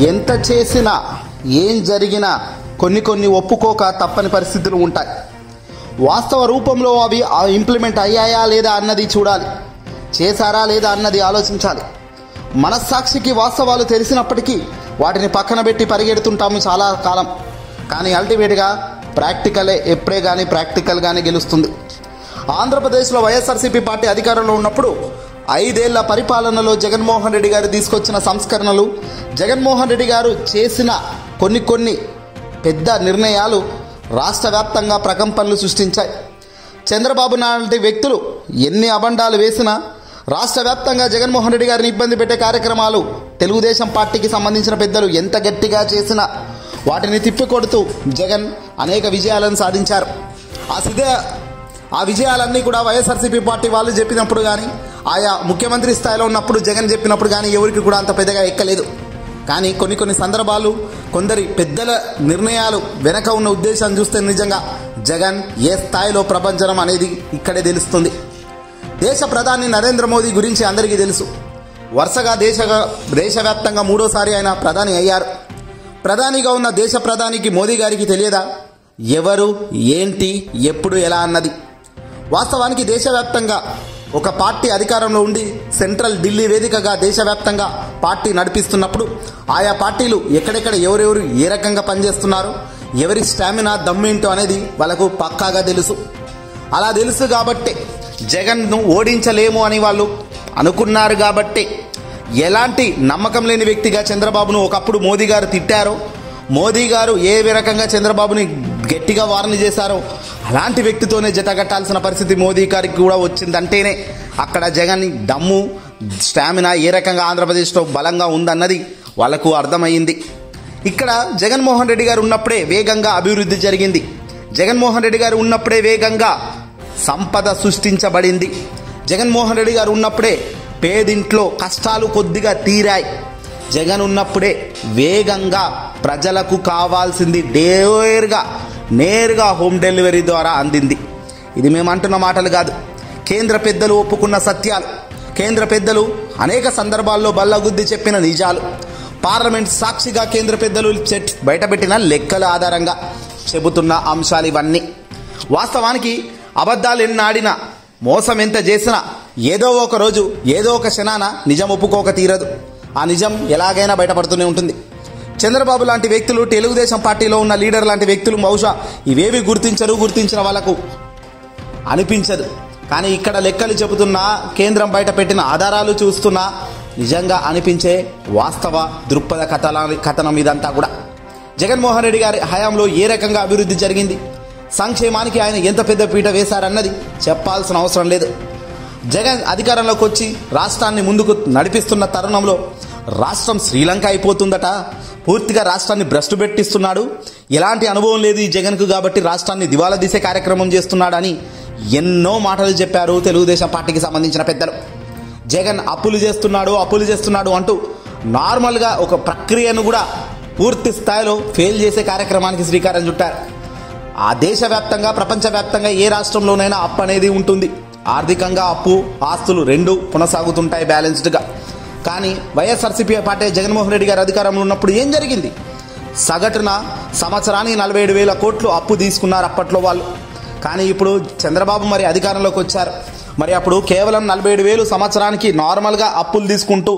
ఎంత చేసినా ఏం జరిగినా కొన్ని ఒప్పుకోక తప్పని పరిస్థితులు ఉంటాయి. వాస్తవ రూపంలో అవి ఇంప్లిమెంట్ అయ్యాయా లేదా అన్నది చూడాలి, చేశారా లేదా అన్నది ఆలోచించాలి. మనస్సాక్షికి వాస్తవాలు తెలిసినప్పటికీ వాటిని పక్కన పెట్టి పరిగెడుతుంటాము చాలా కాలం. కానీ అల్టిమేట్గా ప్రాక్టికలే ఎప్పుడే కానీ ప్రాక్టికల్గానే గెలుస్తుంది. ఆంధ్రప్రదేశ్లో వైఎస్ఆర్సీపీ పార్టీ అధికారంలో ఉన్నప్పుడు 5 ఏళ్ల పరిపాలనలో జగన్మోహన్ రెడ్డి గారు తీసుకొచ్చిన సంస్కరణలు, జగన్మోహన్ రెడ్డి గారు చేసిన కొన్ని పెద్ద నిర్ణయాలు రాష్ట్ర వ్యాప్తంగా ప్రకంపనలు సృష్టించాయి. చంద్రబాబు నాయుడు వ్యక్తులు ఎన్ని అబండాలు వేసినా రాష్ట్ర వ్యాప్తంగా జగన్మోహన్ రెడ్డి గారిని ఇబ్బంది పెట్టే కార్యక్రమాలు తెలుగుదేశం పార్టీకి సంబంధించిన పెద్దలు ఎంత గట్టిగా చేసినా వాటిని తిప్పికొడుతూ జగన్ అనేక విజయాలను సాధించారు. ఆ విజయాలన్నీ కూడా వైఎస్ఆర్సీపీ పార్టీ వాళ్ళు చెప్పినప్పుడు కానీ, ఆయా ముఖ్యమంత్రి స్థాయిలో ఉన్నప్పుడు జగన్ చెప్పినప్పుడు కానీ ఎవరికి కూడా అంత పెద్దగా ఎక్కలేదు. కానీ కొన్ని సందర్భాలు కొందరి పెద్దల నిర్ణయాలు వెనక ఉన్న ఉద్దేశాన్ని చూస్తే నిజంగా జగన్ ఏ స్థాయిలో ప్రపంచం అనేది ఇక్కడే తెలుస్తుంది. దేశ ప్రధాని నరేంద్ర మోదీ గురించి అందరికీ తెలుసు. వరుసగా దేశవ్యాప్తంగా 3వ సారి ఆయన ప్రధాని అయ్యారు. ప్రధానిగా ఉన్న దేశ ప్రధానికి మోదీ గారికి తెలియదా ఎవరు, ఏంటి, ఎప్పుడు, ఎలా అన్నది? వాస్తవానికి దేశవ్యాప్తంగా ఒక పార్టీ అధికారంలో ఉండి సెంట్రల్ ఢిల్లీ వేదికగా దేశవ్యాప్తంగా పార్టీ నడిపిస్తున్నప్పుడు ఆయా పార్టీలు ఎక్కడెక్కడ ఎవరెవరు ఏ రకంగా పనిచేస్తున్నారు, ఎవరి స్టామినా దమ్మేంటో అనేది వాళ్ళకు పక్కాగా తెలుసు. అలా తెలుసు కాబట్టి జగన్ను ఓడించలేము అని వాళ్ళు అనుకున్నారు. కాబట్టి ఎలాంటి నమ్మకం లేని వ్యక్తిగా చంద్రబాబును ఒకప్పుడు మోదీ గారు తిట్టారో, మోదీ గారు ఏ రకంగా చంద్రబాబుని గట్టిగా వార్న్ చేశారో అలాంటి వ్యక్తితోనే జతగట్టాల్సిన పరిస్థితి మోదీ గారికి కూడా వచ్చిందంటేనే అక్కడ జగన్ దమ్ము, స్టామినా ఏ రకంగా ఆంధ్రప్రదేశ్లో బలంగా ఉందన్నది వాళ్లకు అర్థమైంది. ఇక్కడ జగన్మోహన్ రెడ్డి గారు ఉన్నప్పుడే వేగంగా అభివృద్ధి జరిగింది. జగన్మోహన్ రెడ్డి గారు ఉన్నప్పుడే వేగంగా సంపద సృష్టించబడింది. జగన్మోహన్ రెడ్డి గారు ఉన్నప్పుడే పేదింట్లో కష్టాలు కొద్దిగా తీరాయి. జగన్ ఉన్నప్పుడే వేగంగా ప్రజలకు కావాల్సింది నేరుగా హోమ్ డెలివరీ ద్వారా అందింది. ఇది మేము అంటున్న మాటలు కాదు, కేంద్ర పెద్దలు ఒప్పుకున్న సత్యాలు, కేంద్ర పెద్దలు అనేక సందర్భాల్లో బల్లగుద్ది చెప్పిన నిజాలు, పార్లమెంట్ సాక్షిగా కేంద్ర పెద్దలు బయటపెట్టిన లెక్కల ఆధారంగా చెబుతున్న అంశాలు ఇవన్నీ. వాస్తవానికి అబద్ధాలు ఎన్నాడినా, మోసం ఎంత చేసినా ఏదో ఒక రోజు ఏదో ఒక క్షణాన నిజం ఒప్పుకోక తీరదు. ఆ నిజం ఎలాగైనా బయటపడుతూనే ఉంటుంది. చంద్రబాబు లాంటి వ్యక్తులు, తెలుగుదేశం పార్టీలో ఉన్న లీడర్ లాంటి వ్యక్తులు బహుశా ఇవేవి గుర్తించిన వాళ్ళకు అనిపించదు. కానీ ఇక్కడ లెక్కలు చెబుతున్నా, కేంద్రం బయట పెట్టిన ఆధారాలు చూస్తున్నా నిజంగా అనిపించే వాస్తవ దృక్పథ కథనం ఇదంతా కూడా. జగన్మోహన్ రెడ్డి గారి హయాంలో ఏ రకంగా అభివృద్ధి జరిగింది, సంక్షేమానికి ఆయన ఎంత పెద్ద పీట వేశారన్నది చెప్పాల్సిన అవసరం లేదు. జగన్ అధికారంలోకి వచ్చి రాష్ట్రాన్ని ముందుకు నడిపిస్తున్న తరుణంలో రాష్ట్రం శ్రీలంక అయిపోతుందట, పూర్తిగా రాష్ట్రాన్ని భ్రష్టు పెట్టిస్తున్నాడు, ఎలాంటి అనుభవం లేదు ఈ జగన్కు కాబట్టి రాష్ట్రాన్ని దివాలా తీసే కార్యక్రమం చేస్తున్నాడని ఎన్నో మాటలు చెప్పారు తెలుగుదేశం పార్టీకి సంబంధించిన పెద్దలు. జగన్ అప్పులు చేస్తున్నాడు అంటూ నార్మల్గా ఒక ప్రక్రియను కూడా పూర్తి స్థాయిలో ఫెయిల్ చేసే కార్యక్రమానికి శ్రీకారం చుట్టారు. ఆ దేశవ్యాప్తంగా, ప్రపంచవ్యాప్తంగా ఏ రాష్ట్రంలోనైనా అప్పు అనేది ఉంటుంది. ఆర్థికంగా అప్పు, ఆస్తులు రెండూ కొనసాగుతుంటాయి బ్యాలెన్స్డ్గా. కానీ వైఎస్ఆర్సీపీ పార్టీ జగన్మోహన్ రెడ్డి గారు అధికారంలో ఉన్నప్పుడు ఏం జరిగింది? సగటున సంవత్సరానికి 47,000 కోట్లు అప్పు తీసుకున్నారు అప్పట్లో వాళ్ళు. కానీ ఇప్పుడు చంద్రబాబు మరి అధికారంలోకి వచ్చారు. మరి అప్పుడు కేవలం 47,000 సంవత్సరానికి నార్మల్గా అప్పులు తీసుకుంటూ,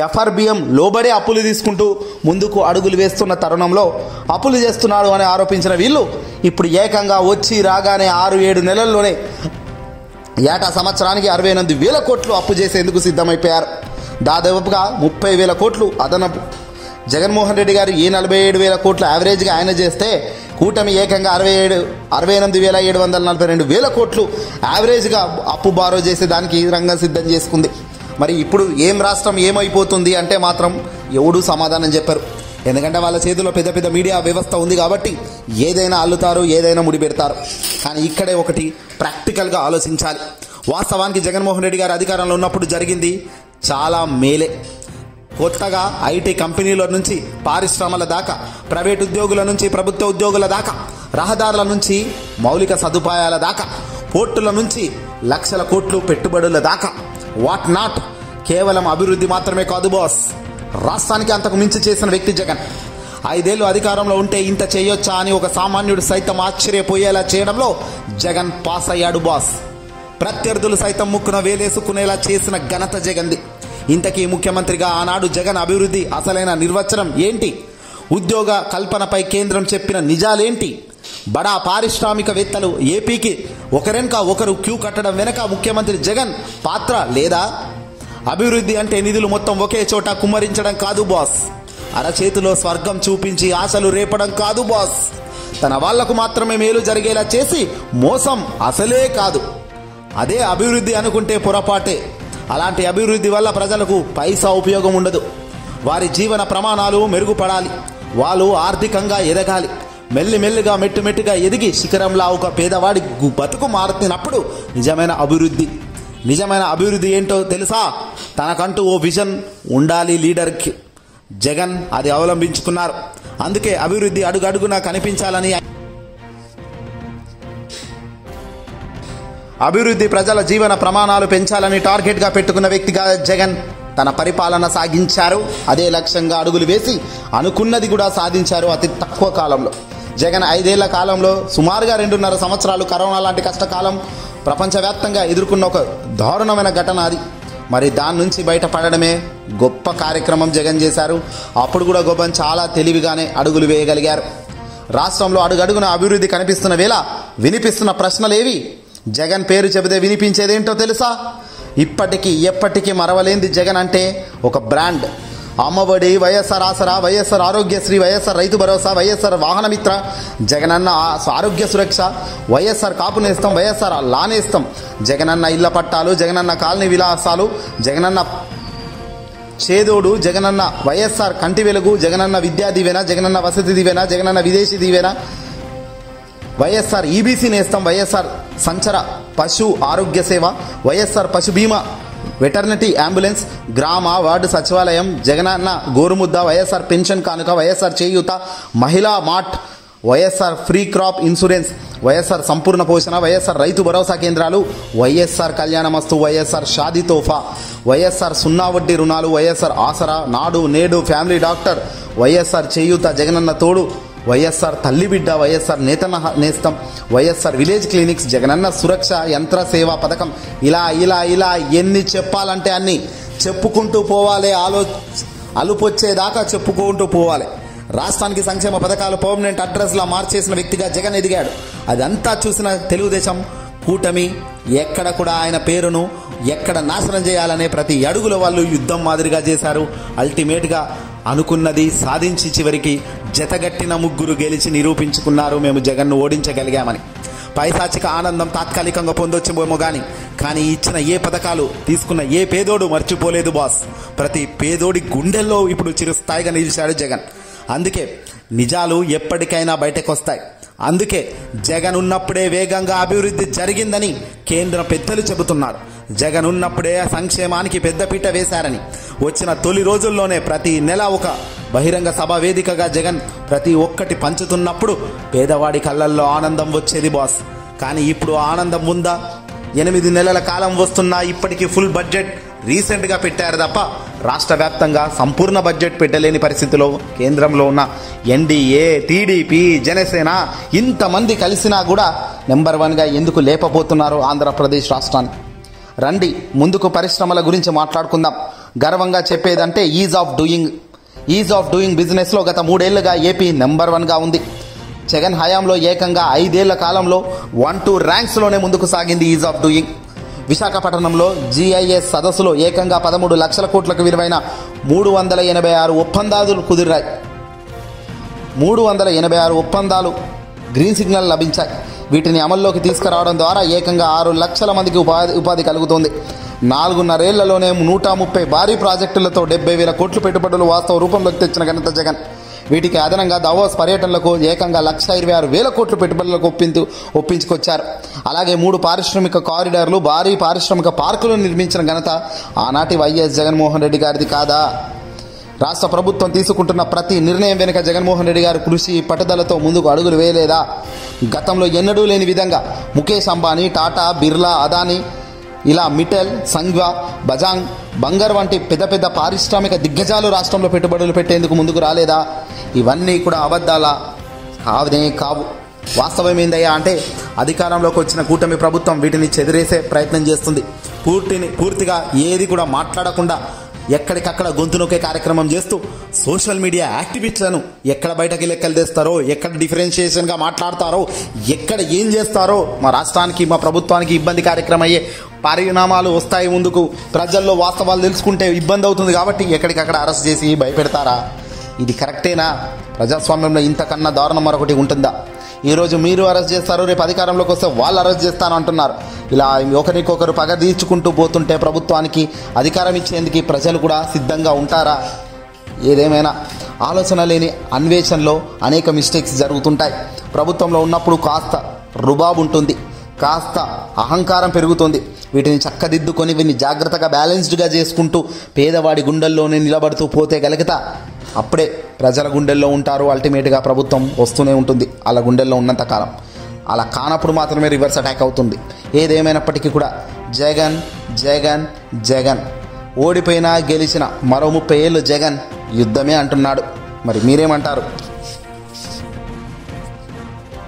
ఎఫ్ఆర్బిఎం లోబడే అప్పులు తీసుకుంటూ ముందుకు అడుగులు వేస్తున్న తరుణంలో అప్పులు చేస్తున్నాడు అని ఆరోపించిన వీళ్ళు ఇప్పుడు ఏకంగా వచ్చి రాగానే 6-7 నెలల్లోనే ఏటా సంవత్సరానికి 68,000 కోట్లు అప్పు చేసేందుకు సిద్ధమైపోయారు. దాదాపుగా 30,000 కోట్లు అదనపు. జగన్మోహన్ రెడ్డి గారు ఈ 47,000 కోట్లు యావరేజ్గా ఆయన చేస్తే కూటమి ఏకంగా 68,742 కోట్లు యావరేజ్గా అప్పు బారో చేసేదానికి రంగం సిద్ధం చేసుకుంది. మరి ఇప్పుడు రాష్ట్రం ఏమైపోతుంది అంటే మాత్రం ఎవడూ సమాధానం చెప్పారు. ఎందుకంటే వాళ్ళ చేతిలో పెద్ద మీడియా వ్యవస్థ ఉంది కాబట్టి ఏదైనా అల్లుతారు, ఏదైనా ముడిపెడతారు. కానీ ఇక్కడే ఒకటి ప్రాక్టికల్గా ఆలోచించాలి. వాస్తవానికి జగన్మోహన్ రెడ్డి గారు అధికారంలో ఉన్నప్పుడు జరిగింది చాలా మేలే. కొత్తగా ఐటీ కంపెనీల నుంచి పారిశ్రమల దాకా, ప్రైవేట్ ఉద్యోగుల నుంచి ప్రభుత్వ ఉద్యోగుల దాకా, రహదారుల నుంచి మౌలిక సదుపాయాల దాకా, పోర్టుల నుంచి లక్షల కోట్లు పెట్టుబడుల దాకా, వాట్ నాట్. కేవలం అభివృద్ధి మాత్రమే కాదు బాస్, రాష్ట్రానికి అంతకు మించి చేసిన వ్యక్తి జగన్. 5 ఏళ్ళు అధికారంలో ఉంటే ఇంత చేయొచ్చా అని ఒక సామాన్యుడు సైతం ఆశ్చర్యపోయేలా చేయడంలో జగన్ పాస్ అయ్యాడు బాస్. ప్రత్యర్థులు సైతం ముక్కున వేలేసుకునేలా చేసిన ఘనత జగన్ది. ఇంతకీ ముఖ్యమంత్రిగా ఆనాడు జగన్ అభివృద్ధి అసలైన నిర్వచనం ఏంటి? ఉద్యోగ కల్పనపై కేంద్రం చెప్పిన నిజాలేంటి? బడా పారిశ్రామికవేత్తలు ఏపీకి ఒకరెనక ఒకరు క్యూ కట్టడం వెనక ముఖ్యమంత్రి జగన్ పాత్ర లేదా? అభివృద్ధి అంటే నిధులు మొత్తం ఒకే చోట కుమ్మరించడం కాదు బాస్. అరచేతిలో స్వర్గం చూపించి ఆశలు రేపడం కాదు బాస్. తన వాళ్లకు మాత్రమే మేలు జరిగేలా చేసి మోసం అసలే కాదు. అదే అభివృద్ధి అనుకుంటే పొరపాటే. అలాంటి అభివృద్ధి వల్ల ప్రజలకు పైసా ఉపయోగం ఉండదు. వారి జీవన ప్రమాణాలు మెరుగుపడాలి. వాళ్ళు ఆర్థికంగా ఎదగాలి. మెల్లిమెల్లిగా మెట్టుమెట్టుగా ఎదిగి శిఖరంలా ఒక పేదవాడి బతుకు మారుతున్నప్పుడు నిజమైన అభివృద్ధి ఏంటో తెలుసా? తనకంటూ ఓ విజన్ ఉండాలి లీడర్కి. జగన్ అది అవలంబించుకున్నారు. అందుకే అభివృద్ధి అడుగడుగునా కనిపించాలని, అభివృద్ధి ప్రజల జీవన ప్రమాణాలు పెంచాలని టార్గెట్గా పెట్టుకున్న వ్యక్తిగా జగన్ తన పరిపాలన సాగించారు. అదే లక్ష్యంగా అడుగులు వేసి అనుకున్నది కూడా సాధించారు అతి తక్కువ కాలంలో. జగన్ 5 ఏళ్ల కాలంలో సుమారుగా 2.5 సంవత్సరాలు కరోనా లాంటి కష్టకాలం ప్రపంచవ్యాప్తంగా ఎదుర్కొన్న ఒక దారుణమైన ఘటన అది. మరి దాని నుంచి బయటపడడమే గొప్ప కార్యక్రమం జగన్ చేశారు. అప్పుడు కూడా గొప్పని చాలా తెలివిగానే అడుగులు వేయగలిగారు. రాష్ట్రంలో అడుగడుగున అభివృద్ధి కనిపిస్తున్న వేళ వినిపిస్తున్న ప్రశ్నలేవి? జగన్ పేరు చెబితే వినిపించేదేంటో తెలుసా? ఇప్పటికీ ఎప్పటికీ మరవలేంది జగన్ అంటే ఒక బ్రాండ్. అమ్మఒడి, వైఎస్ఆర్ ఆసరా, వైఎస్ఆర్ ఆరోగ్యశ్రీ, వైఎస్ఆర్ రైతు భరోసా, వైఎస్ఆర్ వాహనమిత్ర, జగనన్న ఆరోగ్య సురక్ష, వైఎస్ఆర్ కాపు నేస్తం, వైఎస్ఆర్ లానేస్తం, జగనన్న ఇళ్ల పట్టాలు, జగనన్న కాలనీ విలాసాలు, జగనన్న చేదోడు, జగనన్న వైఎస్ఆర్ కంటి వెలుగు, జగనన్న విద్యా దీవెన, జగనన్న వసతి దీవెన, జగనన్న విదేశీ దీవెన, వైఎస్ఆర్ ఈబీసీ నేస్తం, వైఎస్ఆర్ సంచర పశు ఆరోగ్య సేవ, వైఎస్ఆర్ పశు బీమా, వెటర్నరీ అంబులెన్స్, గ్రామ వార్డు సచివాలయం, జగనన్న గోరుముద్ద, వైఎస్ఆర్ పెన్షన్ కానుక, వైఎస్ఆర్ చేయూత, మహిళా mart, YSR free crop insurance, YSR సంపూర్ణ పోషణ, వైఎస్ఆర్ రైతు భరోసా కేంద్రాలు, వైఎస్ఆర్ కళ్యాణమస్తు, వైఎస్ఆర్ షాదీ తోఫా, వైఎస్ఆర్ 0 వడ్డీ రుణాలు, వైఎస్ఆర్ ఆసరా, నాడు నేడు, ఫ్యామిలీ డాక్టర్, వైఎస్ఆర్ చేయూత, జగనన్న తోడు, వైఎస్ఆర్ తల్లి బిడ్డ, వైఎస్ఆర్ నేస్తం, వైఎస్ఆర్ విలేజ్ క్లినిక్స్, జగనన్న సురక్ష యంత్ర సేవా పథకం, ఇలా ఎన్ని చెప్పాలంటే అన్ని చెప్పుకుంటూ పోవాలి. అలుపొచ్చేదాకా చెప్పుకుంటూ పోవాలి. రాష్ట్రానికి సంక్షేమ పథకాలు పర్మనెంట్ అడ్రస్లా మార్చేసిన వ్యక్తిగా జగన్ ఎదిగాడు. అదంతా చూసిన తెలుగుదేశం కూటమి ఎక్కడ కూడా ఆయన పేరును ఎక్కడ నాశనం చేయాలనే ప్రతి అడుగులో వాళ్ళు యుద్ధం మాదిరిగా చేశారు. అల్టిమేట్గా అనుకున్నది సాధించి చివరికి జతగట్టిన ముగ్గురు గెలిచి నిరూపించుకున్నారు మేము జగన్ను ఓడించగలిగామని. పైశాచిక ఆనందం తాత్కాలికంగా పొందొచ్చేమో కానీ ఇచ్చిన ఏ పథకాలు తీసుకున్న ఏ పేదోడు మర్చిపోలేదు బాస్. ప్రతి పేదోడి గుండెల్లో ఇప్పుడు చిరస్థాయిగా నిలిచాడు జగన్. అందుకే నిజాలు ఎప్పటికైనా బయటకు వస్తాయి. అందుకే జగన్ ఉన్నప్పుడే వేగంగా అభివృద్ధి జరిగిందని కేంద్ర పెద్దలు చెబుతున్నారు. జగన్ ఉన్నప్పుడే సంక్షేమానికి పెద్దపీట వేశారని. వచ్చిన తొలి రోజుల్లోనే ప్రతి నెల ఒక బహిరంగ సభ వేదికగా జగన్ ప్రతి ఒక్కటి పంచుతున్నప్పుడు పేదవాడి కళ్ళల్లో ఆనందం వచ్చేది బాస్. కానీ ఇప్పుడు ఆనందం ఉందా? 8 నెలల కాలం వస్తున్నా ఇప్పటికీ ఫుల్ బడ్జెట్ రీసెంట్గా పెట్టారు తప్ప రాష్ట్ర వ్యాప్తంగా సంపూర్ణ బడ్జెట్ పెట్టలేని పరిస్థితిలో కేంద్రంలో ఉన్న ఎన్డీఏ, టీడీపీ, జనసేన ఇంతమంది కలిసినా కూడా నెంబర్ 1గా ఎందుకు లేపబోతున్నారు ఆంధ్రప్రదేశ్ రాష్ట్రాన్ని? రండి ముందుకు పరిశ్రమల గురించి మాట్లాడుకుందాం. గర్వంగా చెప్పేదంటే ఈజ్ ఆఫ్ డూయింగ్ బిజినెస్లో గత 3 ఏళ్లుగా ఏపీ నెంబర్ 1గా ఉంది. జగన్ హయాంలో ఏకంగా 5 ఏళ్ల కాలంలో 1-2 ర్యాంక్స్లోనే ముందుకు సాగింది ఈజ్ ఆఫ్ డూయింగ్. విశాఖపట్నంలో GIS సదస్సులో ఏకంగా 13 లక్షల కోట్లకు విలువైన 386 ఒప్పందాలు కుదిరాయి. 386 ఒప్పందాలు గ్రీన్ సిగ్నల్ లభించాయి. వీటిని అమల్లోకి తీసుకురావడం ద్వారా ఏకంగా 6 లక్షల మందికి ఉపాధి కలుగుతోంది. 4.5 ఏళ్లలోనే 130 భారీ ప్రాజెక్టులతో 70,000 కోట్లు పెట్టుబడులు వాస్తవ రూపంలోకి తెచ్చిన ఘనత జగన్. వీటికి అదనంగా దావోస్ పర్యటనలకు ఏకంగా 126,000 కోట్లు పెట్టుబడులకు ఒప్పించుకొచ్చారు. అలాగే 3 పారిశ్రామిక కారిడార్లు, భారీ పారిశ్రామిక పార్కులు నిర్మించిన ఘనత ఆనాటి వైఎస్ జగన్మోహన్ రెడ్డి గారిది కాదా? రాష్ట్ర ప్రభుత్వం తీసుకుంటున్న ప్రతి నిర్ణయం వెనుక జగన్మోహన్ రెడ్డి గారి కృషి పట్టుదలతో ముందుకు అడుగులు వేయలేదా? గతంలో ఎన్నడూ లేని విధంగా ముఖేష్ అంబానీ, టాటా, బిర్లా, అదానీ ఇలా మిటెల్, సంఘ్వా, బజాంగ్, బంగర్ వంటి పెద్ద పెద్ద పారిశ్రామిక దిగ్గజాలు రాష్ట్రంలో పెట్టుబడులు పెట్టేందుకు ముందుకు రాలేదా? ఇవన్నీ కూడా అబద్ధాలా? కావు. వాస్తవం ఏందయ్యా అంటే అధికారంలోకి వచ్చిన కూటమి ప్రభుత్వం వీటిని చెదిరేసే ప్రయత్నం చేస్తుంది. పూర్తిగా ఏది కూడా మాట్లాడకుండా ఎక్కడికక్కడ గొంతు నొక్కే కార్యక్రమం చేస్తూ సోషల్ మీడియా యాక్టివిస్టులను ఎక్కడ బయటకి లెక్కలు తెస్తారో, ఎక్కడ డిఫరెన్షియేషన్గా మాట్లాడతారో, ఎక్కడ ఏం చేస్తారో మా రాష్ట్రానికి, మా ప్రభుత్వానికి ఇబ్బంది కార్యక్రమం అయ్యే పరిణామాలు వస్తాయి. ముందుకు ప్రజల్లో వాస్తవాలు తెలుసుకుంటే ఇబ్బంది అవుతుంది కాబట్టి ఎక్కడికక్కడ అరెస్ట్ చేసి భయపెడతారా? ఇది కరెక్టేనా? ప్రజాస్వామ్యంలో ఇంతకన్నా దారుణం మరొకటి ఉంటుందా? ఈరోజు మీరు అరెస్ట్ చేస్తారు, రేపు అధికారంలోకి వస్తే వాళ్ళు అరెస్ట్ చేస్తాను అంటున్నారు. ఇలా ఒకరికొకరు పగ తీర్చుకుంటూ పోతుంటే ప్రభుత్వానికి అధికారం ఇచ్చేందుకు ప్రజలు కూడా సిద్ధంగా ఉంటారా? ఏదేమైనా ఆలోచన లేని అన్వేషణలో అనేక మిస్టేక్స్ జరుగుతుంటాయి. ప్రభుత్వంలో ఉన్నప్పుడు కాస్త రుబాబు ఉంటుంది, కాస్త అహంకారం పెరుగుతుంది. వీటిని చక్కదిద్దుకొని వీటిని జాగ్రత్తగా బ్యాలెన్స్డ్గా చేసుకుంటూ పేదవాడి గుండెల్లోనే నిలబడుతూ పోతే గలిగితే అప్పుడే ప్రజల గుండెల్లో ఉంటారు. అల్టిమేట్గా ప్రభుత్వం వస్తూనే ఉంటుంది అలా గుండెల్లో ఉన్నంత కాలం. అలా కానప్పుడు మాత్రమే రివర్స్ అటాక్ అవుతుంది. ఏదేమైనప్పటికీ కూడా జగన్ జగన్ జగన్ ఓడిపోయినా గెలిచిన మరో 30 ఏళ్ళు జగన్ యుద్ధమే అంటున్నాడు. మరి మీరేమంటారు?